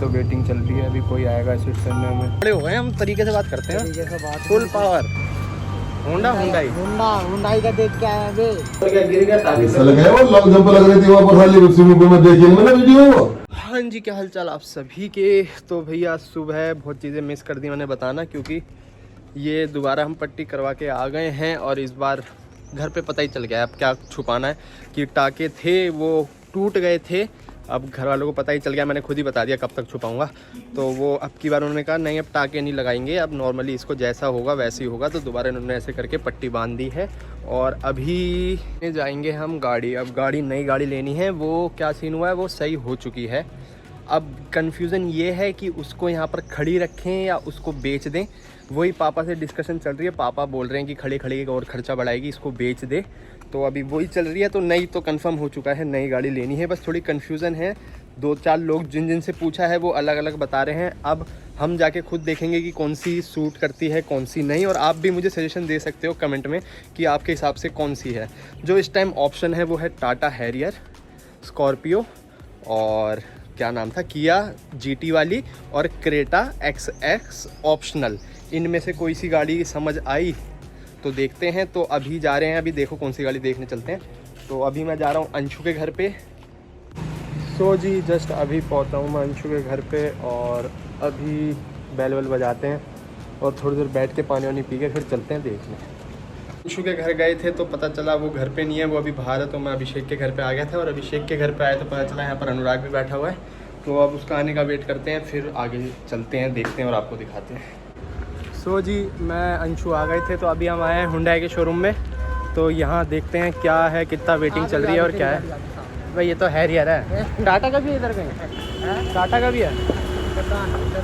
तो वेटिंग चल रही है, अभी कोई आएगा शिफ्ट करने में। खड़े हो गए हम, तरीके से बात करते हैं, तरीके से बात, फुल पावर। होंडा हुंडई का देख के आया बे, क्या गिर गया था ऐसा लग रहा है, वो लग जंप लग रही थी वहां पर साली स्विमिंग पूल में, देखिए मैंने वीडियो। हाँ जी, क्या हालचाल आप सभी के। तो भैया सुबह बहुत चीज़ें मिस कर दी मैंने बताना, क्योंकि ये दोबारा हम पट्टी करवा के आ गए हैं और इस बार घर पे पता ही चल गया है। अब क्या छुपाना है कि टाके थे वो टूट गए थे, अब घर वालों को पता ही चल गया, मैंने खुद ही बता दिया, कब तक छुपाऊंगा। तो वो अब की बार उन्होंने कहा नहीं अब टाके नहीं लगाएंगे, अब नॉर्मली इसको जैसा होगा वैसे ही होगा। तो दोबारा इन्होंने ऐसे करके पट्टी बांध दी है और अभी जाएंगे हम गाड़ी, अब गाड़ी नई गाड़ी लेनी है। वो क्या सीन हुआ है, वो सही हो चुकी है। अब कन्फ्यूज़न ये है कि उसको यहाँ पर खड़ी रखें या उसको बेच दें, वही पापा से डिस्कशन चल रही है। पापा बोल रहे हैं कि खड़ी खड़ी और ख़र्चा बढ़ाएगी, इसको बेच दे। तो अभी वही चल रही है। तो नई तो कंफर्म हो चुका है, नई गाड़ी लेनी है, बस थोड़ी कन्फ्यूज़न है। 2-4 लोग जिन से पूछा है वो अलग अलग बता रहे हैं। अब हम जाके खुद देखेंगे कि कौन सी सूट करती है कौन सी नहीं, और आप भी मुझे सजेशन दे सकते हो कमेंट में कि आपके हिसाब से कौन सी है। जो इस टाइम ऑप्शन है वो है टाटा हैरियर, स्कॉर्पियो, और क्या नाम था, किया GT वाली, और क्रेटा XX ऑप्शनल। इनमें से कोई सी गाड़ी समझ आई तो देखते हैं। तो अभी जा रहे हैं, अभी देखो कौन सी गाड़ी देखने चलते हैं। तो अभी मैं जा रहा हूँ अंशु के घर पे। सो जी जस्ट अभी पहुँचा हूँ मैं अंशु के घर पे, और अभी बैल वैल बजाते हैं और थोड़ी देर बैठ के पानी वानी पी के फिर चलते हैं देखने। अंशु के घर गए थे तो पता चला वो घर पे नहीं है, वो अभी बाहर है। तो मैं अभिषेक के घर पे आ गया था, और अभिषेक के घर पे आया तो पता चला यहाँ पर अनुराग भी बैठा हुआ है। तो अब उसका आने का वेट करते हैं, फिर आगे चलते हैं, देखते हैं और आपको दिखाते हैं। सो जी मैं अंशु आ गए थे, तो अभी हम आए हैं हुंडई के शोरूम में। तो यहाँ देखते हैं क्या है, कितना वेटिंग चल रही है और क्या है। भाई ये तो हैरियर है, टाटा का भी है इधर कहीं, टाटा का भी है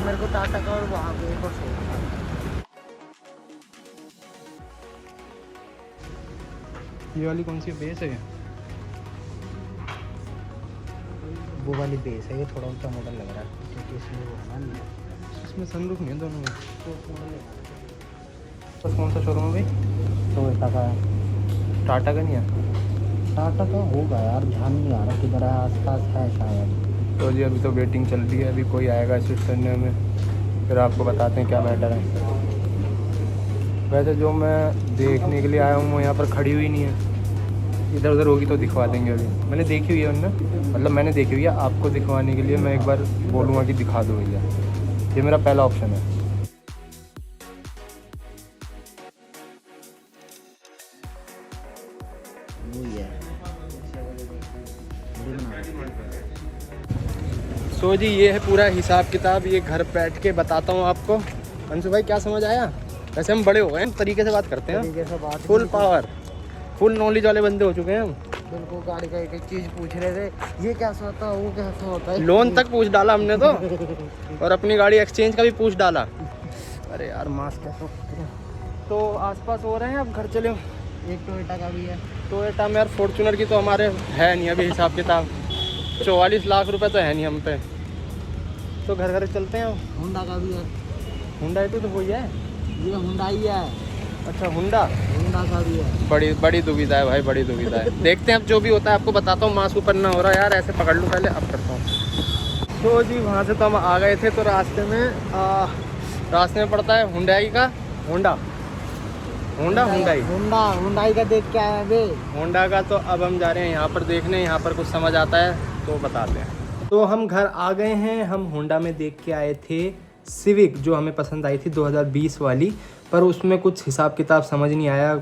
मेरे को, टाटा का और वहाँ पे एक और ये वाली कौन सी बेस है, वो वाली बेस है, ये थोड़ा ऊंचा मॉडल लग रहा है क्योंकि इसमें वो है ना, इसमें सनरूफ नहीं है दोनों में। बस कौन सा शोरूम है भाई, टोयोटा का, टाटा का नहीं है। टाटा का होगा यार, ध्यान नहीं आ रहा किधर है, आसपास है शायद। तो जी अभी तो वेटिंग चल रही है, अभी कोई आएगा शिफ्ट करने में, फिर आपको बताते हैं क्या मैटर है। वैसे जो मैं देखने के लिए आया हूँ वो यहाँ पर खड़ी हुई नहीं है, इधर उधर होगी तो दिखवा देंगे। अभी मैंने देखी हुई है उनने, मतलब मैंने देखी हुई है, आपको दिखवाने के लिए मैं एक बार बोलूँगा कि दिखा दो भैया। ये मेरा पहला ऑप्शन है। सो जी ये है पूरा हिसाब किताब, ये घर बैठ के बताता हूँ आपको। अंशु भाई क्या समझ आया, वैसे हम बड़े हो गए हैं, तरीके से बात करते हैं, फुल पावर फुल नॉलेज वाले बंदे हो चुके हैं हम। बिल्कुल, गाड़ी का एक एक चीज़ पूछ रहे थे, ये कैसा होता है वो कैसा होता है, लोन तक पूछ डाला हमने तो और अपनी गाड़ी एक्सचेंज का भी पूछ डाला। अरे यार मास्क कैसा। तो आसपास हो रहे हैं, अब घर चले। एक टोयोटा का भी है, टोयोटा में यार, फॉर्च्यूनर की तो हमारे है नहीं अभी हिसाब किताब, 44 लाख रुपए तो है नहीं हम पे। तो घर घर चलते हैं। होंडा का भी है, हुंडई तो वही है, ये होंडा ही है। अच्छा होंडा का भी है। बड़ी दुविधा है भाई, बड़ी दुविधा है। देखते हैं अब जो भी होता है आपको बताता हूँ। मास्क ऊपर ना हो रहा यार, ऐसे पकड़ लूँ पहले, अब करता हूँ। तो जी वहाँ से तो हम आ गए थे, तो रास्ते में पड़ता है हुंडई का, होंडाई का देख के आया बे, होंडा का। तो अब हम जा रहे हैं यहाँ पर देखने, यहाँ पर कुछ समझ आता है तो बताते हैं। तो हम घर आ गए हैं, हम होंडा में देख के आए थे सिविक, जो हमें पसंद आई थी 2020 वाली, पर उसमें कुछ हिसाब किताब समझ नहीं आया।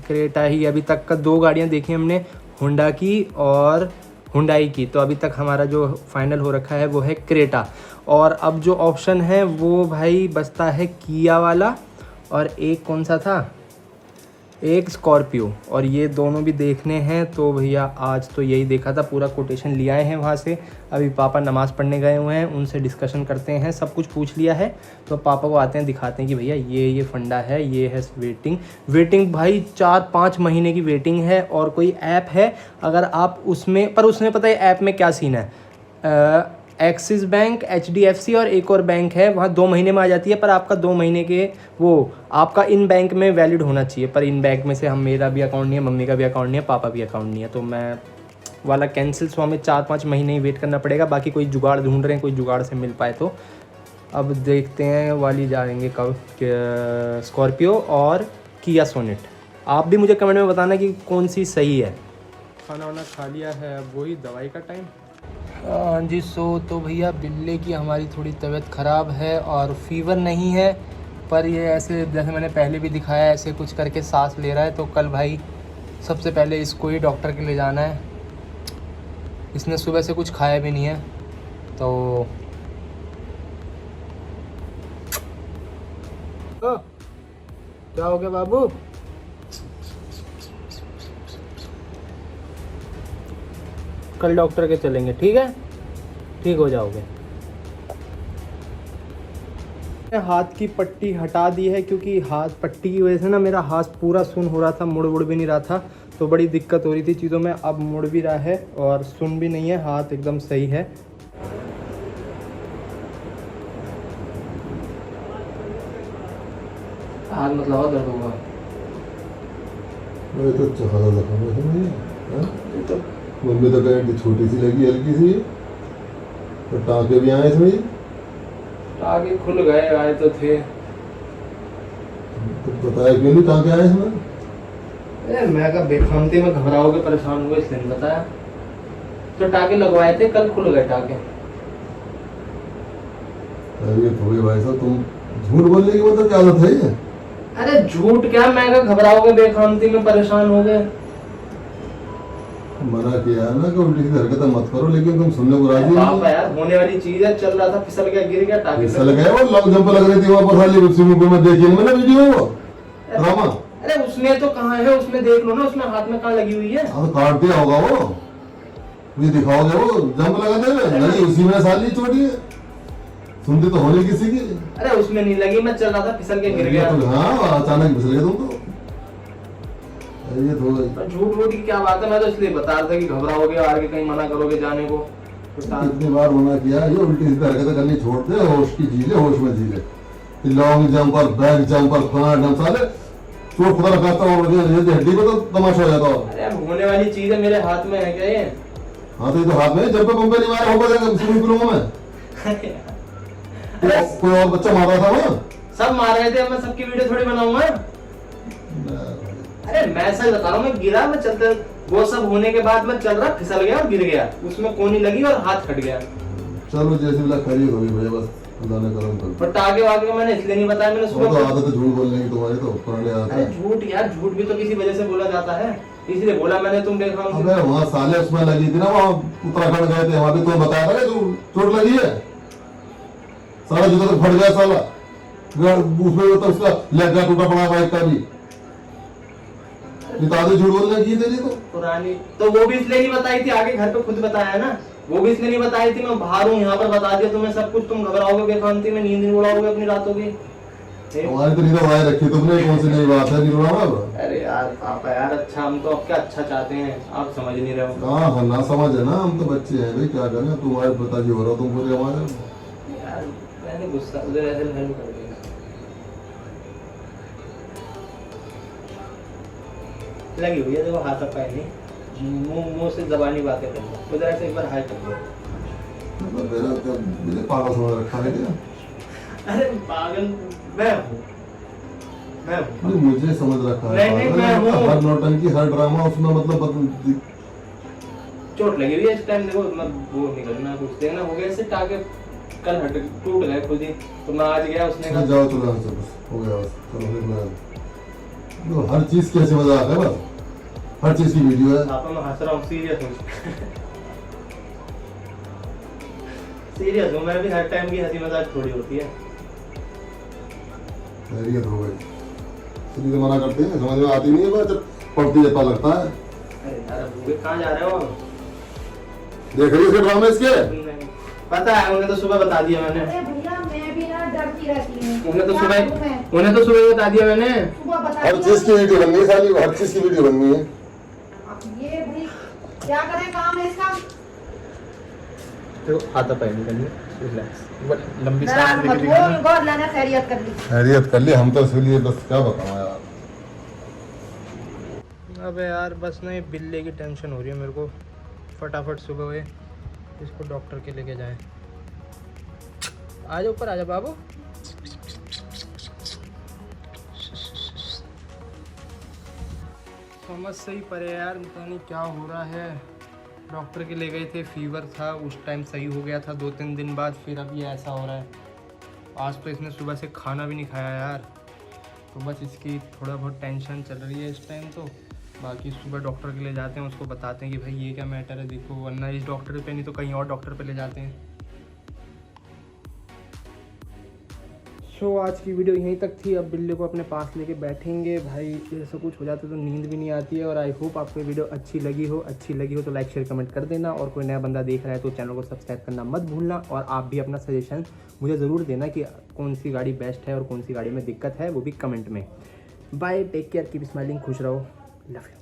क्रेटा ही अभी तक का 2 गाड़ियाँ देखी हमने, होंडा की और हुंडई की। तो अभी तक हमारा जो फाइनल हो रखा है वो है क्रेटा, और अब जो ऑप्शन है वो भाई बचता है किया वाला, और एक कौन सा था, एक स्कॉर्पियो, और ये दोनों भी देखने हैं। तो भैया आज तो यही देखा था, पूरा कोटेशन ले आए हैं वहाँ से। अभी पापा नमाज़ पढ़ने गए हुए हैं, उनसे डिस्कशन करते हैं, सब कुछ पूछ लिया है। तो पापा को आते हैं, दिखाते हैं कि भैया ये फंडा है, ये है वेटिंग भाई 4-5 महीने की वेटिंग है। और कोई ऐप है अगर आप उसमें, पर उसमें पता है ऐप में क्या सीन है, एक्सिस बैंक, HDFC और एक और बैंक है, वहाँ 2 महीने में आ जाती है। पर आपका 2 महीने के वो आपका इन बैंक में वैलिड होना चाहिए, पर इन बैंक में से हम, मेरा भी अकाउंट नहीं है, मम्मी का भी अकाउंट नहीं है, पापा भी अकाउंट नहीं है। तो मैं वाला कैंसिल, सो हमें 4-5 महीने ही वेट करना पड़ेगा। बाकी कोई जुगाड़ ढूंढ रहे हैं, कोई जुगाड़ से मिल पाए तो। अब देखते हैं वाली जाएंगे कब, स्कॉर्पियो और किया सोनेट। आप भी मुझे कमेंट में बताना कि कौन सी सही है। खाना वाना खा लिया है, अब वही दवाई का टाइम। हाँ जी, तो भैया बिल्ले की हमारी थोड़ी तबीयत ख़राब है और फीवर नहीं है, पर ये ऐसे जैसे मैंने पहले भी दिखाया ऐसे कुछ करके सांस ले रहा है। तो कल भाई सबसे पहले इसको ही डॉक्टर के ले जाना है। इसने सुबह से कुछ खाया भी नहीं है। तो क्या हो गया बाबू? कल डॉक्टर के चलेंगे, ठीक है? ठीक हो जाओगे। हाथ की पट्टी हटा दी है क्योंकि हाथ पट्टी की वजह से ना मेरा हाथ पूरा सुन हो रहा था, मुड़ भी नहीं रहा था, तो बड़ी दिक्कत हो रही थी चीज़ों में। अब मुड़ भी रहा है और सुन भी नहीं है, हाथ एकदम सही है। हाथ मतलब दर्द होगा तो मम्मी तो कहें छोटी सी लगी, हल्की सी, तो टाँके भी आए इसमें। आगे खुल गए, आए तो थे। तो बताया क्यों नहीं टाँके आए इसमें? मैं कहा बेखामती में घबराओगे, परेशान होगे, इसलिए नहीं बताया। तो टाँके लगवाए थे, कल खुल गए टाँके। अरे थोड़ी भाई साहब, तुम झूठ बोलने की मतलब क्या आदत है ये? अरे झूठ क्या, मैं कहा घबराओगे, बेखामती में परेशान हो गए। मना किया है ना कि उल्टी सीधी हरकतें मत करो, लेकिन तुम सुनने को राजी नहीं। यार होने वाली चीज है, चल रहा था, फिसल गया, गिर गया, टाँगे फिसल गया। वो लॉन्ग जंप लग रही थी वहाँ पर, साली स्विमिंग पूल में देखी मैंने वीडियो वो ड्रामा। अरे उसमें तो कहाँ है, उसमें देख लो ना, उसमें हाथ में कहाँ लगी हुई है। हाँ तो काट दिया होगा वो, मुझे दिखाओगे वो जंप लगा दे? नहीं, उसी में साली चोटी है, सुनते तो होने किसी की। अरे उसमें नहीं लगी, मैं चल रहा था, फिसल के गिर गया। हाँ अचानक फिसल गए तुम तो। ये तो झूठ वूठ की क्या बात है, मैं तो इसलिए बता रहा था कि घबराओगे, आगे कहीं मना करोगे जाने को। कितनी बार मना किया, ये उल्टी सीधी हरकतें करनी छोड़ दे, होश की जी ले, होश में जी ले। लॉन्ग जंप और बैक जंप और फना जंप, साले चोट खुदा रखाता हूँ, हड्डी को तो तमाशा हो जाता हो। अरे होने वाली चीज है, मेरे हाथ में है क्या ये? हाँ तो ये तो हाथ में जब पे पंपे नहीं मारा होगा स्विमिंग पूल में। कोई और बच्चा मार रहा था वहाँ? सब मार रहे थे, मैं सबकी वीडियो थोड़ी बनाऊंगा। अरे मैं सच बता रहा हूँ, मैं गिरा, मैं चलते, वो सब होने के बाद मैं चल रहा, फिसल गया और गिर गया, उसमें कोनी लगी और हाथ फट गया। चलो जैसे भी खरीद होगी भैया, बस अल्लाह ने करम कर। पर टाँगे वागे मैंने इसलिए नहीं बताया, मैंने सुबह तो आदत है झूठ बोलने की तुम्हारी, तो पुराने आदत है। झूठ यार, झूठ भी तो किसी वजह से बोला जाता है, इसलिए बोला मैंने। तुम देखा अबे वहाँ साले उसमें लगी थी ना, वहाँ उत्तराखंड गए थे, वहाँ पे तुम्हें बताया था कि चोट लगी है, सारा जूता तो फट गया साला, उसमें तो उसका लेग का टूटा पड़ा बाइक का भी। ये तो आधे झूठ बोलने की तेरी तो पुरानी, तो वो भी इसलिए नहीं बताई थी, आगे घर पे खुद बताया ना, वो भी इसलिए नहीं बताई थी। मैं बाहर हूँ, यहाँ पर बता दिया तुम्हें सब कुछ, तुम घबराओगे, बेखामती में नींद नहीं उड़ाओगे अपनी रातों की। हमारी तो नींद उड़ाए रखी तुमने, कौन सी नई बात है नींद उड़ाना? अरे यार पापा यार, अच्छा हम तो आपका अच्छा चाहते हैं, आप समझ नहीं रहे हो। हाँ ना समझ है ना, हम तो बच्चे हैं भाई, क्या करें, तुम्हारे पिताजी हो रहा हो तुम पूरे हमारे। यार मैंने गुस्सा उधर ऐसे हेल्प कर दिया, लगी हुई है देखो, हाथ पाए नहीं, मुंह से जबानी बातें कर लो, उधर ऐसे एक बार हाई कर दो। मेरे पागल समझ रखा है क्या? अरे पागल मैं हूँ, मुझे समझ रखा है। नहीं, मैं हूँ। हर नौटंकी, हर ड्रामा उसमें मतलब चोट लगी हुई है इस टाइम, देखो मतलब वो नहीं करना, कुछ देखना हो गया इससे, टाँगे कल हट टूट गए खुद ही, तो मैं आज गया, उसने कहा जाओ चलो बस हो गया, बस चलो फिर हर चीज कैसे मजाक है, बस हर चीज की वीडियो है। आप मैं हंस रहा हूँ, सीरियस हूँ, सीरियस हूँ मैं भी, हर टाइम की हंसी मजाक थोड़ी होती है। खैरियत हो गई, सीधे मना करते हैं, समझ में आती नहीं है बात, जब पढ़ती जब लगता है। अरे यार अब कहाँ जा रहे हो? देख रही है ड्रामे इसके? पता है, उन्हें तो सुबह बता दिया मैंने। अरे भैया मैं भी ना डरती रहती हूँ। उन्हें तो सुबह बता दिया मैंने। हर चीज की वीडियो बननी है साली, हर चीज की वीडियो बननी है। ये भाई क्या करें, काम है इसका। तो आता पाए नहीं करनी, लंबी गौर लाना, खैरियत कर ली। खैरियत कर ली, हम तो इसलिए बस क्या बताऊं यार। अबे यार बस ना ये बिल्ले की टेंशन हो रही है मेरे को, फटाफट सुबह हुए इसको डॉक्टर के लेके जाए। आ जाओ ऊपर, आ जाओ बाबू। समझ से ही परे यार, पता नहीं क्या हो रहा है। डॉक्टर के ले गए थे, फीवर था उस टाइम, सही हो गया था 2-3 दिन बाद, फिर अब ये ऐसा हो रहा है। आज तो इसने सुबह से खाना भी नहीं खाया यार, तो बस इसकी थोड़ा बहुत टेंशन चल रही है इस टाइम। तो बाकी सुबह डॉक्टर के ले जाते हैं, उसको बताते हैं कि भाई ये क्या मैटर है देखो, वरना इस डॉक्टर पे नहीं तो कहीं और डॉक्टर पे ले जाते हैं। सो आज की वीडियो यहीं तक थी। अब बिल्ली को अपने पास लेके बैठेंगे भाई, ऐसा कुछ हो जाता तो नींद भी नहीं आती है। और आई होप आपको वीडियो अच्छी लगी हो तो लाइक शेयर कमेंट कर देना। और कोई नया बंदा देख रहा है तो चैनल को सब्सक्राइब करना मत भूलना। और आप भी अपना सजेशन मुझे ज़रूर देना कि कौन सी गाड़ी बेस्ट है और कौन सी गाड़ी में दिक्कत है, वो भी कमेंट में। Bye, take care, keep smiling, खुश रहो, लव यू।